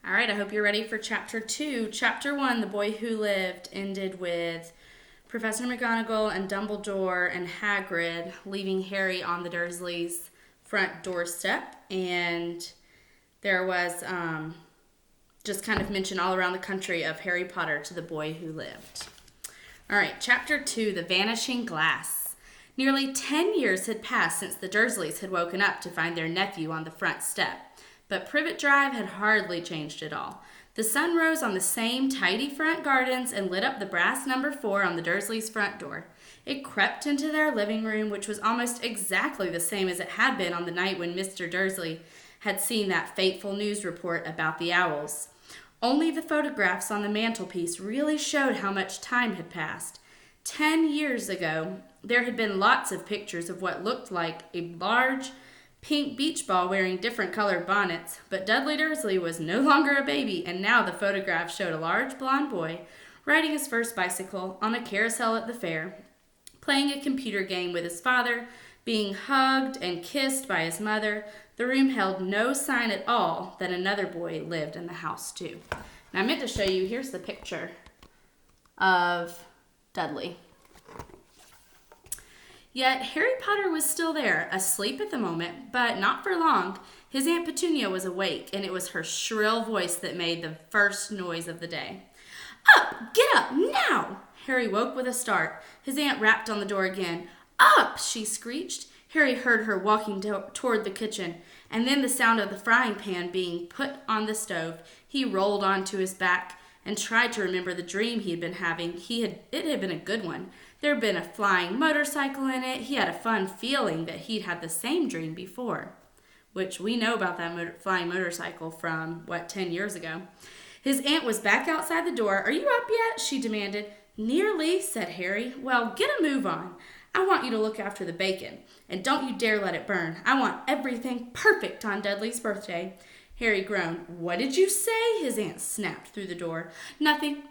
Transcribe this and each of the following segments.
All right, I hope you're ready for Chapter 2. Chapter 1, The Boy Who Lived, ended with Professor McGonagall and Dumbledore and Hagrid leaving Harry on the Dursleys' front doorstep. And there was just kind of mention all around the country of Harry Potter to the boy who lived. All right, Chapter 2, The Vanishing Glass. Nearly 10 years had passed since the Dursleys had woken up to find their nephew on the front step. But Privet Drive had hardly changed at all. The sun rose on the same tidy front gardens and lit up the brass number 4 on the Dursleys' front door. It crept into their living room, which was almost exactly the same as it had been on the night when Mr. Dursley had seen that fateful news report about the owls. Only the photographs on the mantelpiece really showed how much time had passed. 10 years ago, there had been lots of pictures of what looked like a large pink beach ball wearing different colored bonnets, but Dudley Dursley was no longer a baby, and now the photograph showed a large blond boy riding his first bicycle on a carousel at the fair, playing a computer game with his father, being hugged and kissed by his mother. The room held no sign at all that another boy lived in the house too. Now I meant to show you, here's the picture of Dudley. Yet Harry Potter was still there, asleep at the moment, but not for long. His Aunt Petunia was awake, and it was her shrill voice that made the first noise of the day. "Up! Get up, now!" Harry woke with a start. His aunt rapped on the door again. "Up!" she screeched. Harry heard her walking toward the kitchen, and then the sound of the frying pan being put on the stove. He rolled onto his back and tried to remember the dream he had been having. It had been a good one. There had been a flying motorcycle in it. He had a fun feeling that he'd had the same dream before, which we know about that flying motorcycle from, 10 years ago. His aunt was back outside the door. "Are you up yet?" she demanded. "Nearly," said Harry. "Well, get a move on. I want you to look after the bacon, and don't you dare let it burn. I want everything perfect on Dudley's birthday." Harry groaned. "What did you say?" his aunt snapped through the door. "Nothing.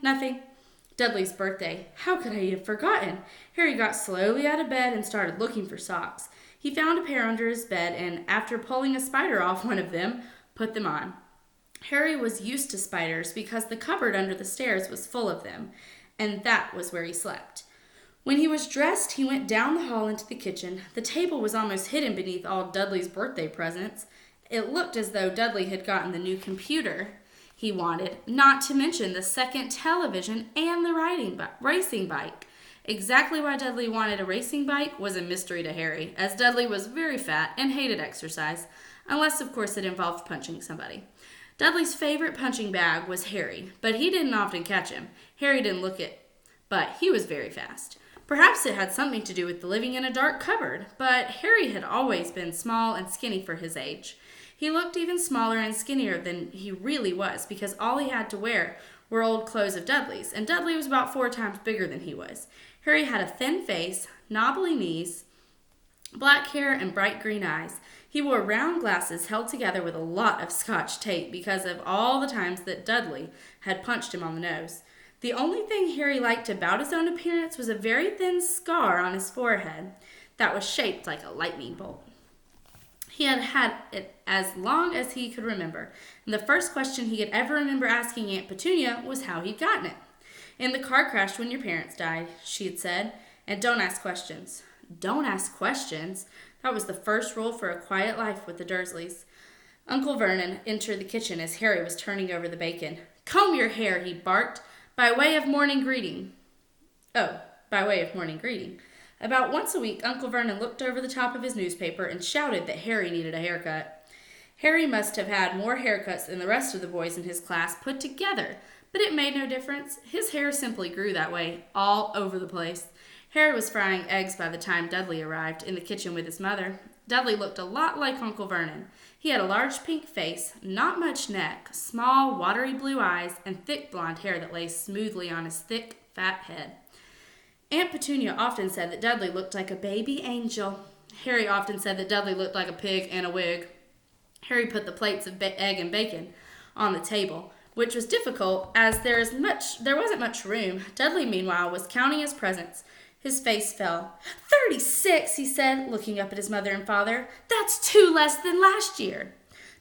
Dudley's birthday. How could I have forgotten?" Harry got slowly out of bed and started looking for socks. He found a pair under his bed and, after pulling a spider off one of them, put them on. Harry was used to spiders because the cupboard under the stairs was full of them, and that was where he slept. When he was dressed, he went down the hall into the kitchen. The table was almost hidden beneath all Dudley's birthday presents. It looked as though Dudley had gotten the new computer he wanted, not to mention the second television and the racing bike. Exactly why Dudley wanted a racing bike was a mystery to Harry, as Dudley was very fat and hated exercise, unless of course it involved punching somebody. Dudley's favorite punching bag was Harry, but he didn't often catch him. Harry didn't look it, but he was very fast. Perhaps it had something to do with the living in a dark cupboard, but Harry had always been small and skinny for his age. He looked even smaller and skinnier than he really was because all he had to wear were old clothes of Dudley's, and Dudley was about 4 times bigger than he was. Harry had a thin face, knobbly knees, black hair, and bright green eyes. He wore round glasses held together with a lot of Scotch tape because of all the times that Dudley had punched him on the nose. The only thing Harry liked about his own appearance was a very thin scar on his forehead that was shaped like a lightning bolt. He had had it as long as he could remember, and the first question he could ever remember asking Aunt Petunia was how he'd gotten it. "In the car crash when your parents died," she had said, "and don't ask questions." Don't ask questions? That was the first rule for a quiet life with the Dursleys. Uncle Vernon entered the kitchen as Harry was turning over the bacon. "Comb your hair," he barked, by way of morning greeting. About once a week, Uncle Vernon looked over the top of his newspaper and shouted that Harry needed a haircut. Harry must have had more haircuts than the rest of the boys in his class put together, but it made no difference. His hair simply grew that way, all over the place. Harry was frying eggs by the time Dudley arrived in the kitchen with his mother. Dudley looked a lot like Uncle Vernon. He had a large pink face, not much neck, small, watery blue eyes, and thick blonde hair that lay smoothly on his thick, fat head. Aunt Petunia often said that Dudley looked like a baby angel. Harry often said that Dudley looked like a pig in a wig. Harry put the plates of egg and bacon on the table, which was difficult as there wasn't much room. Dudley, meanwhile, was counting his presents. His face fell. 36, he said, looking up at his mother and father. "That's 2 less than last year."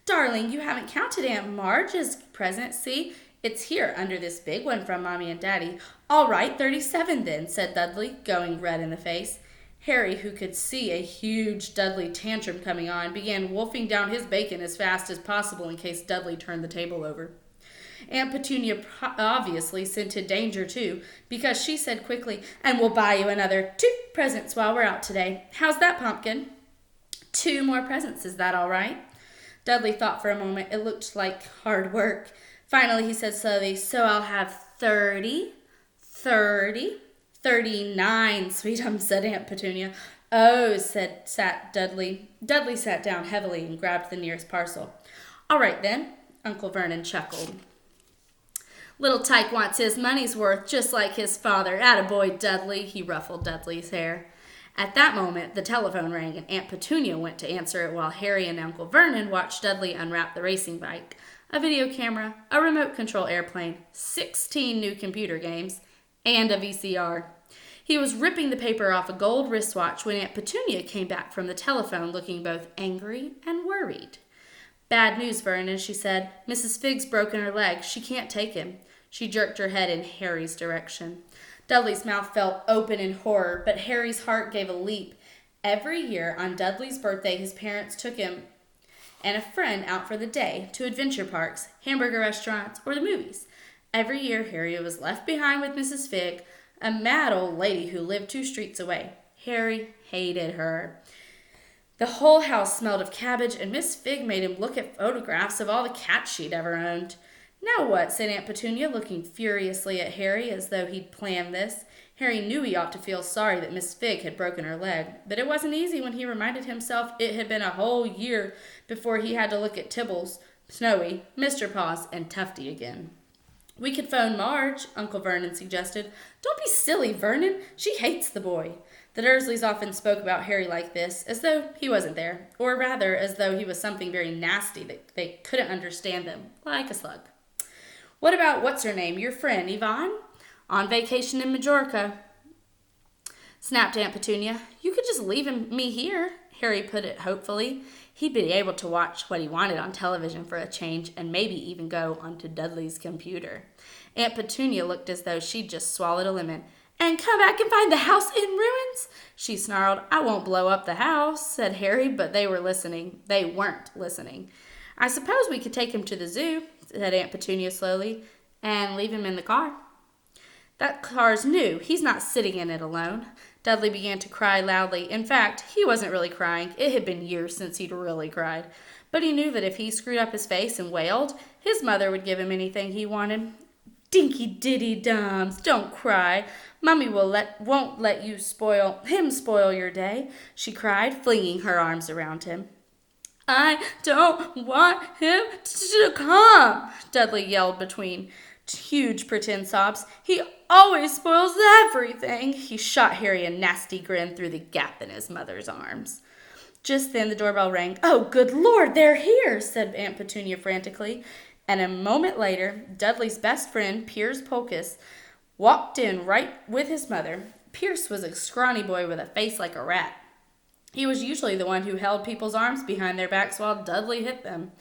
Darling, you haven't counted Aunt Marge's present. See, it's here under this big one from Mommy and Daddy. All right, 37 then, said Dudley, going red in the face. Harry, who could see a huge Dudley tantrum coming on, began wolfing down his bacon as fast as possible in case Dudley turned the table over. Aunt Petunia obviously scented danger too, because she said quickly, "And we'll buy you another 2 presents while we're out today. How's that, Pumpkin?" 2 more presents, is that all right? Dudley thought for a moment. It looked like hard work. Finally, he said slowly, "So I'll have 30, 30, 39, sweetums," said Aunt Petunia. "Oh," sat Dudley. Dudley sat down heavily and grabbed the nearest parcel. "All right, then," Uncle Vernon chuckled. "Little Tyke wants his money's worth, just like his father. Attaboy, Dudley." He ruffled Dudley's hair. At that moment, the telephone rang, and Aunt Petunia went to answer it while Harry and Uncle Vernon watched Dudley unwrap the racing bike, a video camera, a remote control airplane, 16 new computer games, and a VCR. He was ripping the paper off a gold wristwatch when Aunt Petunia came back from the telephone looking both angry and worried. "Bad news, Vernon," she said. "Mrs. Figg's broken her leg. She can't take him." She jerked her head in Harry's direction. Dudley's mouth fell open in horror, but Harry's heart gave a leap. Every year on Dudley's birthday, his parents took him and a friend out for the day to adventure parks, hamburger restaurants, or the movies. Every year, Harry was left behind with Mrs. Figg, a mad old lady who lived 2 streets away. Harry hated her. The whole house smelled of cabbage, and Miss Figg made him look at photographs of all the cats she'd ever owned. "Now what?" said Aunt Petunia, looking furiously at Harry as though he'd planned this. Harry knew he ought to feel sorry that Miss Figg had broken her leg, but it wasn't easy when he reminded himself it had been a whole year before he had to look at Tibbles, Snowy, Mr. Paws, and Tufty again. "We could phone Marge," Uncle Vernon suggested. "Don't be silly, Vernon. She hates the boy." The Dursleys often spoke about Harry like this, as though he wasn't there, or rather as though he was something very nasty that they couldn't understand them, like a slug. "What about what's-her-name, your friend, Yvonne?" "On vacation in Majorca," snapped Aunt Petunia. "You could just leave me here," Harry put it hopefully. He'd be able to watch what he wanted on television for a change, and maybe even go onto Dudley's computer. Aunt Petunia looked as though she'd just swallowed a lemon. "And come back and find the house in ruins?" she snarled. "I won't blow up the house," said Harry, but they weren't listening. "I suppose we could take him to the zoo," said Aunt Petunia slowly, "and leave him in the car." "That car's new. He's not sitting in it alone." Dudley began to cry loudly. In fact, he wasn't really crying. It had been years since he'd really cried. But he knew that if he screwed up his face and wailed, his mother would give him anything he wanted. "Dinky-diddy-dums, don't cry. Mummy won't let you spoil your day," she cried, flinging her arms around him. "I don't want him to come," Dudley yelled between huge pretend sobs. "He always spoils everything." He shot Harry a nasty grin through the gap in his mother's arms. Just then the doorbell rang. "Oh, good Lord, they're here," said Aunt Petunia frantically. And a moment later, Dudley's best friend, Piers Polkiss, walked in right with his mother. Pierce was a scrawny boy with a face like a rat. He was usually the one who held people's arms behind their backs while Dudley hit them.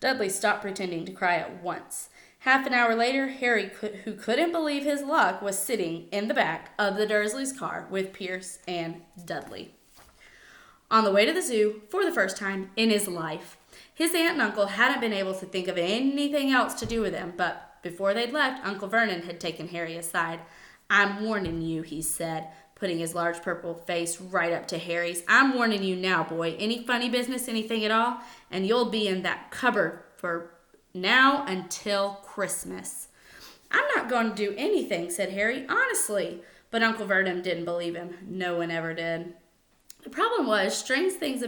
Dudley stopped pretending to cry at once. Half an hour later, Harry, who couldn't believe his luck, was sitting in the back of the Dursleys' car with Pierce and Dudley. On the way to the zoo, for the first time in his life, his aunt and uncle hadn't been able to think of anything else to do with him, but before they'd left, Uncle Vernon had taken Harry aside. "I'm warning you," he said, putting his large purple face right up to Harry's. "I'm warning you now, boy. Any funny business, anything at all, and you'll be in that cupboard for now until Christmas." "I'm not going to do anything," said Harry, "honestly." But Uncle Vernon didn't believe him. No one ever did. The problem was, strange things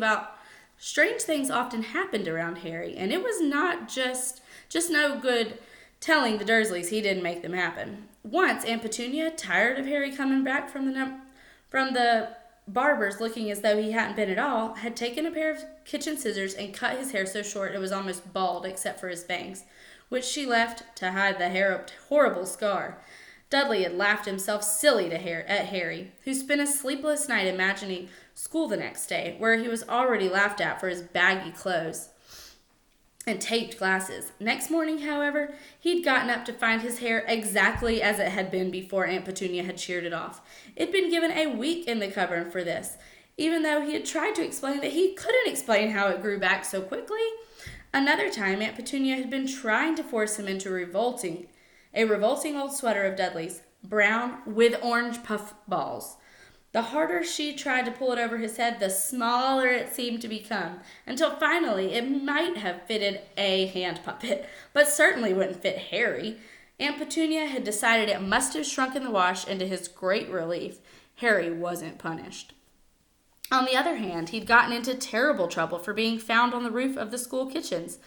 often happened around Harry, and it was not just no good telling the Dursleys he didn't make them happen. Once, Aunt Petunia, tired of Harry coming back from the barber's looking as though he hadn't been at all, had taken a pair of kitchen scissors and cut his hair so short it was almost bald except for his bangs, which she left to hide the horrible scar. Dudley had laughed himself silly at Harry, who spent a sleepless night imagining school the next day, where he was already laughed at for his baggy clothes. and taped glasses. Next morning, however, he'd gotten up to find his hair exactly as it had been before Aunt Petunia had sheared it off. It'd been given a week in the cupboard for this, even though he had tried to explain that he couldn't explain how it grew back so quickly. Another time, Aunt Petunia had been trying to force him into a revolting old sweater of Dudley's, brown with orange puff balls. The harder she tried to pull it over his head, the smaller it seemed to become, until finally it might have fitted a hand puppet, but certainly wouldn't fit Harry. Aunt Petunia had decided it must have shrunk in the wash, and to his great relief, Harry wasn't punished. On the other hand, he'd gotten into terrible trouble for being found on the roof of the school kitchens.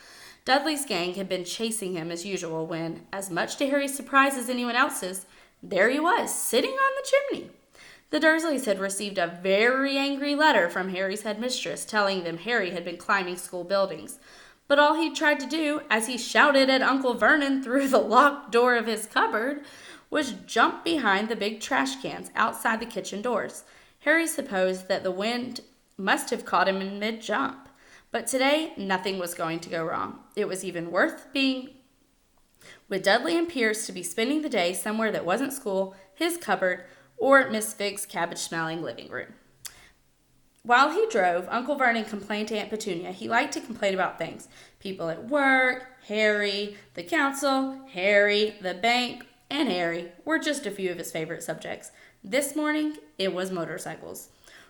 Dudley's gang had been chasing him as usual when, as much to Harry's surprise as anyone else's, there he was, sitting on the chimney. The Dursleys had received a very angry letter from Harry's headmistress telling them Harry had been climbing school buildings. But all he'd tried to do, as he shouted at Uncle Vernon through the locked door of his cupboard, was jump behind the big trash cans outside the kitchen doors. Harry supposed that the wind must have caught him in mid-jump. But today, nothing was going to go wrong. It was even worth being with Dudley and Pierce to be spending the day somewhere that wasn't school, his cupboard, or Miss Fig's cabbage-smelling living room. While he drove, Uncle Vernon complained to Aunt Petunia. He liked to complain about things. People at work, Harry, the council, Harry, the bank, and Harry were just a few of his favorite subjects. This morning, it was motorcycles.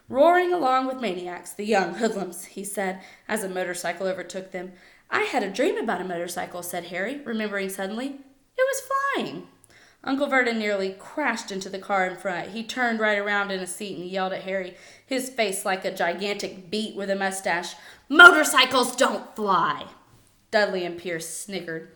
Roaring along with maniacs, the young hoodlums, he said, as a motorcycle overtook them. I had a dream about a motorcycle, said Harry, remembering suddenly. It was flying. Uncle Vernon nearly crashed into the car in front. He turned right around in his seat and yelled at Harry, his face like a gigantic beet with a mustache. Motorcycles don't fly! Dudley and Pierce sniggered.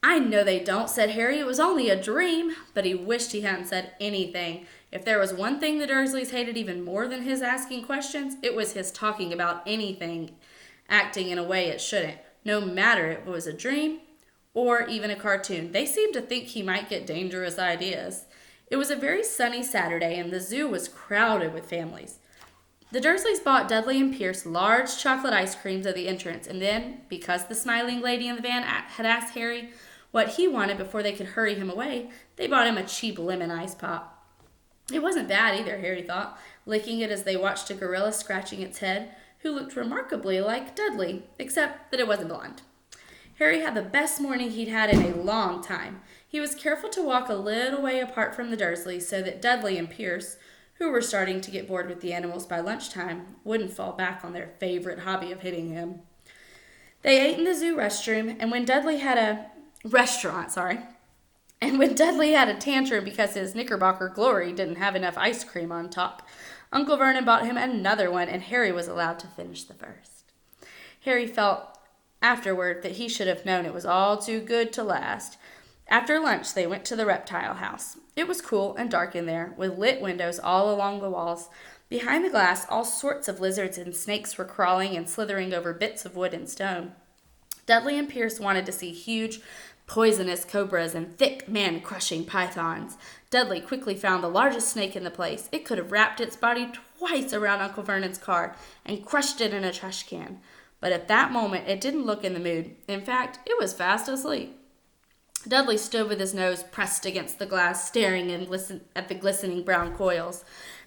I know they don't, said Harry. It was only a dream. But he wished he hadn't said anything. If there was one thing the Dursleys hated even more than his asking questions, it was his talking about anything, acting in a way it shouldn't, no matter if it was a dream or even a cartoon. They seemed to think he might get dangerous ideas. It was a very sunny Saturday, and the zoo was crowded with families. The Dursleys bought Dudley and Pierce large chocolate ice creams at the entrance, and then, because the smiling lady in the van had asked Harry what he wanted before they could hurry him away, they bought him a cheap lemon ice pop. It wasn't bad either, Harry thought, licking it as they watched a gorilla scratching its head, who looked remarkably like Dudley, except that it wasn't blonde. Harry had the best morning he'd had in a long time. He was careful to walk a little way apart from the Dursleys so that Dudley and Pierce, who were starting to get bored with the animals by lunchtime, wouldn't fall back on their favorite hobby of hitting him. They ate in the zoo restroom, and when Dudley had a tantrum because his Knickerbocker Glory didn't have enough ice cream on top, Uncle Vernon bought him another one, and Harry was allowed to finish the first. Harry felt afterward that he should have known it was all too good to last. After lunch, they went to the reptile house. It was cool and dark in there, with lit windows all along the walls. Behind the glass, all sorts of lizards and snakes were crawling and slithering over bits of wood and stone. Dudley and Pierce wanted to see huge, poisonous cobras and thick, man-crushing pythons. Dudley quickly found the largest snake in the place. It could have wrapped its body twice around Uncle Vernon's car and crushed it in a trash can. But at that moment, it didn't look in the mood. In fact, it was fast asleep. Dudley stood with his nose pressed against the glass, staring at the glistening brown coils.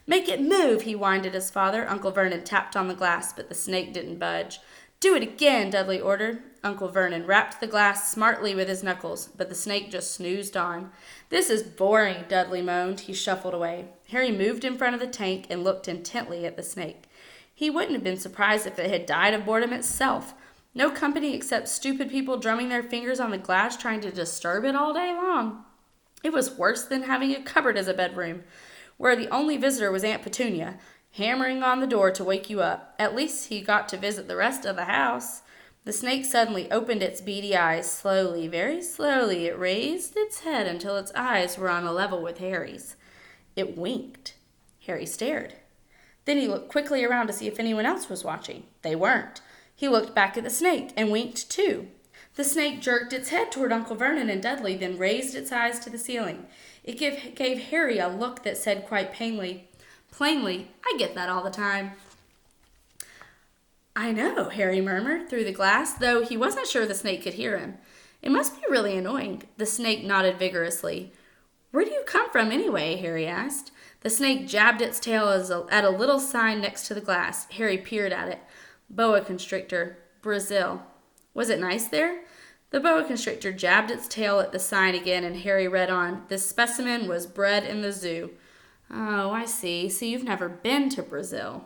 Make it move, he whined at his father. Uncle Vernon tapped on the glass, but the snake didn't budge. Do it again, Dudley ordered. Uncle Vernon rapped the glass smartly with his knuckles, but the snake just snoozed on. This is boring, Dudley moaned. He shuffled away. Harry moved in front of the tank and looked intently at the snake. He wouldn't have been surprised if it had died of boredom itself. No company except stupid people drumming their fingers on the glass trying to disturb it all day long. It was worse than having a cupboard as a bedroom, where the only visitor was Aunt Petunia, hammering on the door to wake you up. At least he got to visit the rest of the house. The snake suddenly opened its beady eyes slowly, very slowly. It raised its head until its eyes were on a level with Harry's. It winked. Harry stared. Then he looked quickly around to see if anyone else was watching. They weren't. He looked back at the snake and winked too. The snake jerked its head toward Uncle Vernon and Dudley, then raised its eyes to the ceiling. It gave Harry a look that said quite plainly, I get that all the time. I know, Harry murmured through the glass, though he wasn't sure the snake could hear him. It must be really annoying. The snake nodded vigorously. Where do you come from anyway? Harry asked. The snake jabbed its tail at a little sign next to the glass. Harry peered at it. Boa constrictor, Brazil. Was it nice there? The boa constrictor jabbed its tail at the sign again, and Harry read on. This specimen was bred in the zoo. Oh, I see. So you've never been to Brazil.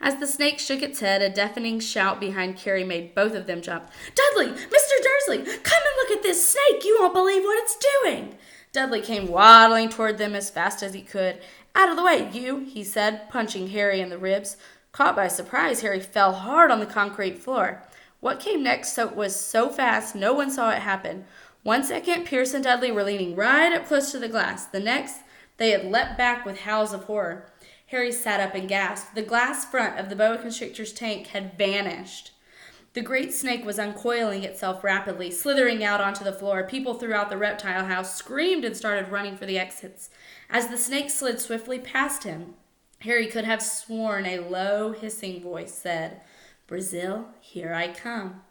As the snake shook its head, a deafening shout behind Carrie made both of them jump. Dudley! Mr. Dursley! Come and look at this snake! You won't believe what it's doing! Dudley came waddling toward them as fast as he could. Out of the way, you, he said, punching Harry in the ribs. Caught by surprise, Harry fell hard on the concrete floor. What came next was so fast no one saw it happen. 1 second, Pierce and Dudley were leaning right up close to the glass. The next, they had leapt back with howls of horror. Harry sat up and gasped. The glass front of the boa constrictor's tank had vanished. The great snake was uncoiling itself rapidly, slithering out onto the floor. People throughout the reptile house screamed and started running for the exits. As the snake slid swiftly past him, Harry could have sworn a low, hissing voice said, Brazil, here I come.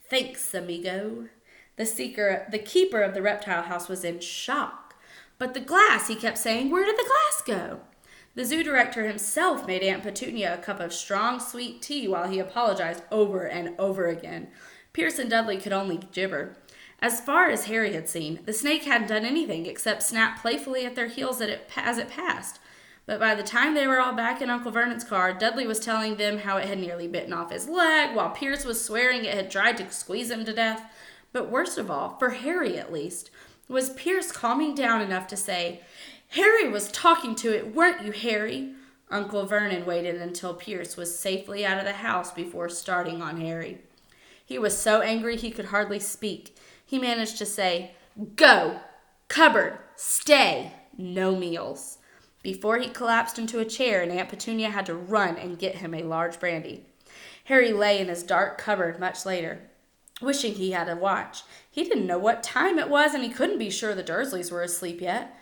Thanks, amigo. The keeper of the reptile house was in shock. But the glass, he kept saying, where did the glass go? The zoo director himself made Aunt Petunia a cup of strong, sweet tea while he apologized over and over again. Pierce and Dudley could only gibber. As far as Harry had seen, the snake hadn't done anything except snap playfully at their heels as it passed. But by the time they were all back in Uncle Vernon's car, Dudley was telling them how it had nearly bitten off his leg, while Pierce was swearing it had tried to squeeze him to death. But worst of all, for Harry at least, was Pierce calming down enough to say, Harry was talking to it, weren't you, Harry? Uncle Vernon waited until Pierce was safely out of the house before starting on Harry. He was so angry he could hardly speak. He managed to say, Go! Cupboard! Stay! No meals. Before he collapsed into a chair and Aunt Petunia had to run and get him a large brandy. Harry lay in his dark cupboard much later, wishing he had a watch. He didn't know what time it was and he couldn't be sure the Dursleys were asleep yet.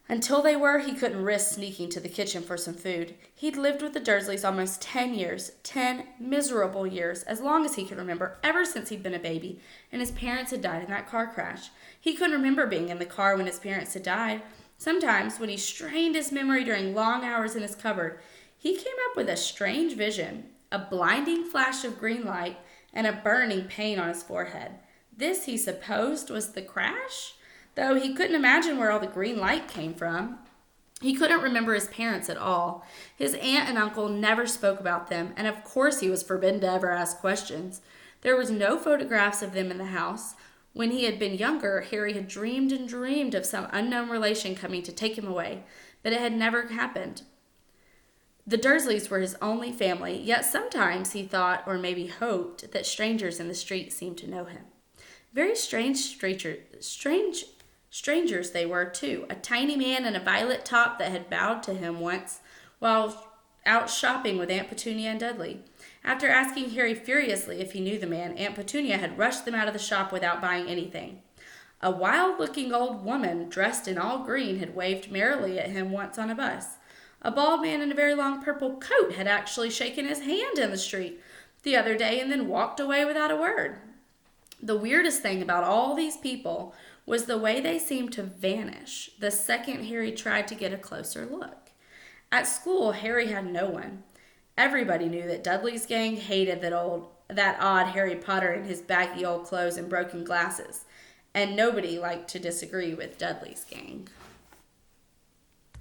Until they were, he couldn't risk sneaking to the kitchen for some food. He'd lived with the Dursleys almost 10 years, 10 miserable years, as long as he could remember, ever since he'd been a baby, and his parents had died in that car crash. He couldn't remember being in the car when his parents had died. Sometimes, when he strained his memory during long hours in his cupboard, he came up with a strange vision, a blinding flash of green light, and a burning pain on his forehead. This, he supposed, was the crash? Though he couldn't imagine where all the green light came from. He couldn't remember his parents at all. His aunt and uncle never spoke about them, and of course he was forbidden to ever ask questions. There was no photographs of them in the house. When he had been younger, Harry had dreamed and dreamed of some unknown relation coming to take him away, but it had never happened. The Dursleys were his only family, yet sometimes he thought, or maybe hoped, that strangers in the street seemed to know him. Very strangers they were, too. A tiny man in a violet top that had bowed to him once while out shopping with Aunt Petunia and Dudley. After asking Harry furiously if he knew the man, Aunt Petunia had rushed them out of the shop without buying anything. A wild-looking old woman dressed in all green had waved merrily at him once on a bus. A bald man in a very long purple coat had actually shaken his hand in the street the other day and then walked away without a word. The weirdest thing about all these people was the way they seemed to vanish the second Harry tried to get a closer look. At school, Harry had no one. Everybody knew that Dudley's gang hated that odd Harry Potter in his baggy old clothes and broken glasses, and nobody liked to disagree with Dudley's gang.